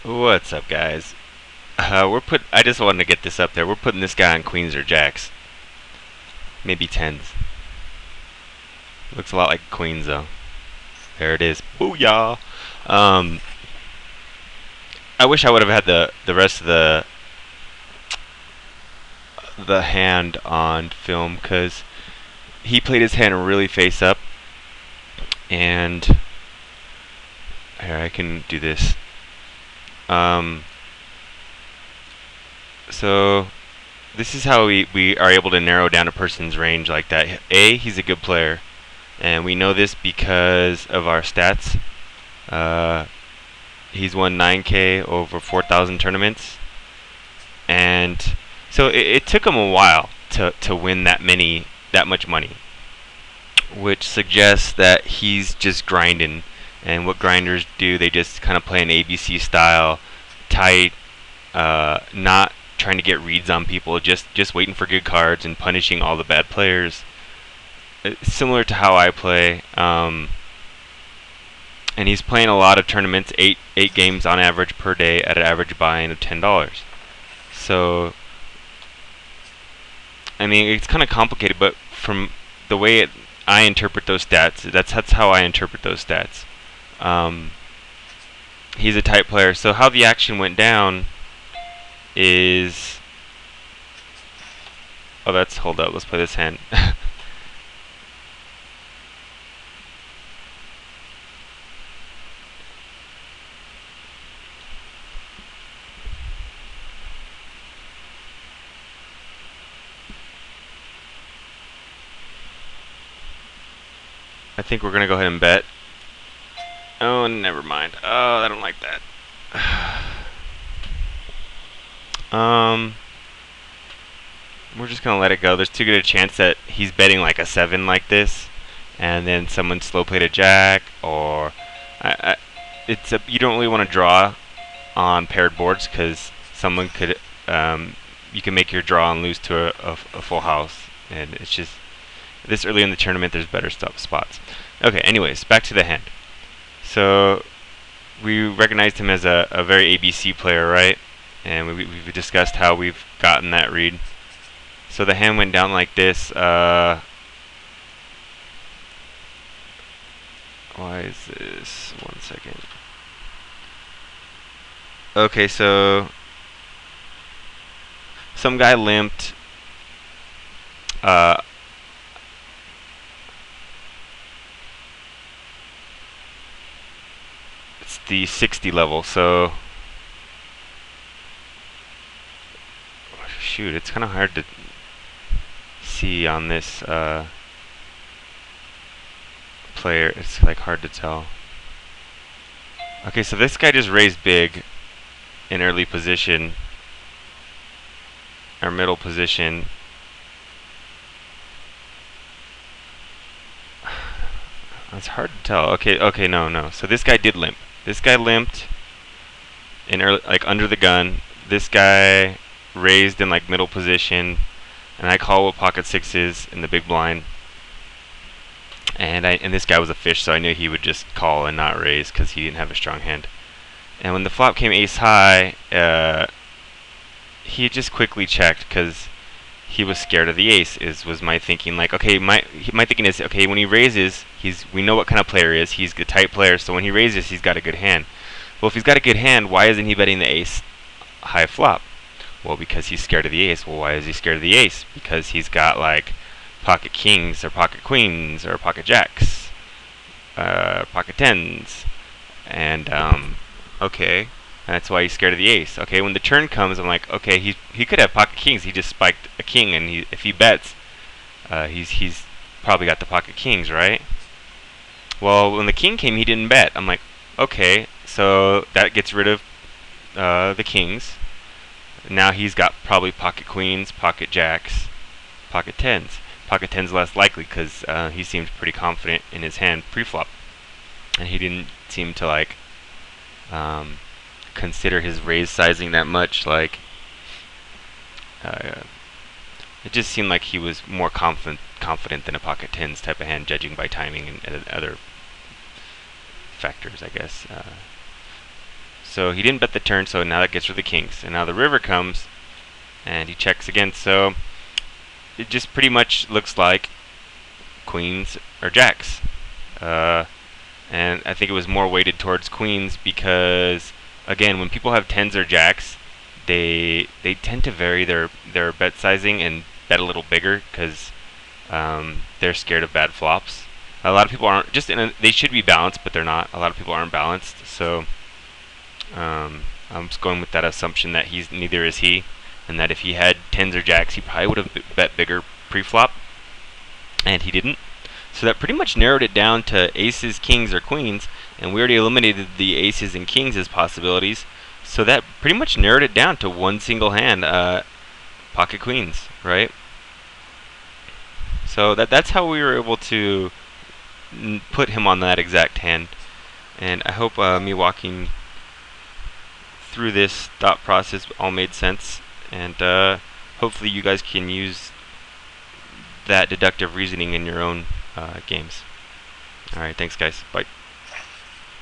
What's up, guys? I just wanted to get this up there. We're putting this guy on queens or jacks, maybe tens. Looks a lot like queens though. There it is. Booyah! Um, I wish I would have had the rest of the hand on film because he played his hand really face up, and here I can do this. Um, so this is how we are able to narrow down a person's range like that. A, he's a good player, and we know this because of our stats. Uh, he's won 9K over 4,000 tournaments, and so it took him a while to win that much money, which suggests that he's just grinding. And what grinders do, they just kind of play an ABC style, tight, not trying to get reads on people, just waiting for good cards and punishing all the bad players. Similar to how I play. And he's playing a lot of tournaments, eight games on average per day at an average buy-in of $10. So, I mean, it's kind of complicated, but from the way I interpret those stats, that's how I interpret those stats. He's a tight player. So how the action went down is, hold up, let's play this hand. I think we're gonna go ahead and bet. Oh, never mind. Oh, I don't like that. We're just gonna let it go. There's too good a chance that he's betting like a 7 like this, and then someone slow played a jack, or you don't really want to draw on paired boards because someone could you can make your draw and lose to a full house, and it's just this early in the tournament. There's better spots. Okay. Anyways, back to the hand. So we recognized him as a very ABC player, right? And we've discussed how we've gotten that read. So the hand went down like this. Why is this? 1 second. Okay, so some guy limped. It's the 60 level, so shoot, it's kind of hard to see on this player. It's like hard to tell. Okay, so this guy just raised big in early position or middle position. It's hard to tell. Okay, no. So this guy did limp. This guy limped in early, like under the gun. This guy raised in like middle position, and I call with pocket sixes in the big blind. And this guy was a fish, so I knew he would just call and not raise because he didn't have a strong hand. And when the flop came ace high, he just quickly checked because he was scared of the ace. Was my thinking. Like, okay, my thinking is, okay, when he raises, we know what kind of player he is. He's a tight player, so when he raises, he's got a good hand. Well, if he's got a good hand, why isn't he betting the ace high flop? Well, because he's scared of the ace. Well, why is he scared of the ace? Because he's got like pocket kings or pocket queens or pocket jacks, pocket tens, and okay, that's why he's scared of the ace. Okay, when the turn comes, I'm like, okay, he could have pocket kings. He just spiked a king, and if he bets, he's probably got the pocket kings, right? Well, when the king came, he didn't bet. I'm like, okay, so that gets rid of the kings. Now he's got probably pocket queens, pocket jacks, pocket tens. Pocket tens less likely because he seemed pretty confident in his hand pre-flop, and he didn't seem to like consider his raise sizing that much. Like it just seemed like he was more confident than a pocket tens type of hand, judging by timing and other factors, I guess. So he didn't bet the turn, so now that gets rid of the kings. And now the river comes, and he checks again. So it just pretty much looks like queens or jacks. And I think it was more weighted towards queens because, again, when people have tens or jacks, they tend to vary their bet sizing and bet a little bigger because they're scared of bad flops. A lot of people aren't they should be balanced, but they're not. A lot of people aren't balanced, so I'm just going with that assumption that neither is he, and that if he had tens or jacks, he probably would have bet bigger pre-flop, and he didn't. So that pretty much narrowed it down to aces, kings, or queens, and we already eliminated the aces and kings as possibilities. So that pretty much narrowed it down to one single hand, pocket queens, right? So that's how we were able to put him on that exact hand. And I hope me walking through this thought process all made sense, and hopefully you guys can use that deductive reasoning in your own games. Alright, thanks guys. Bye.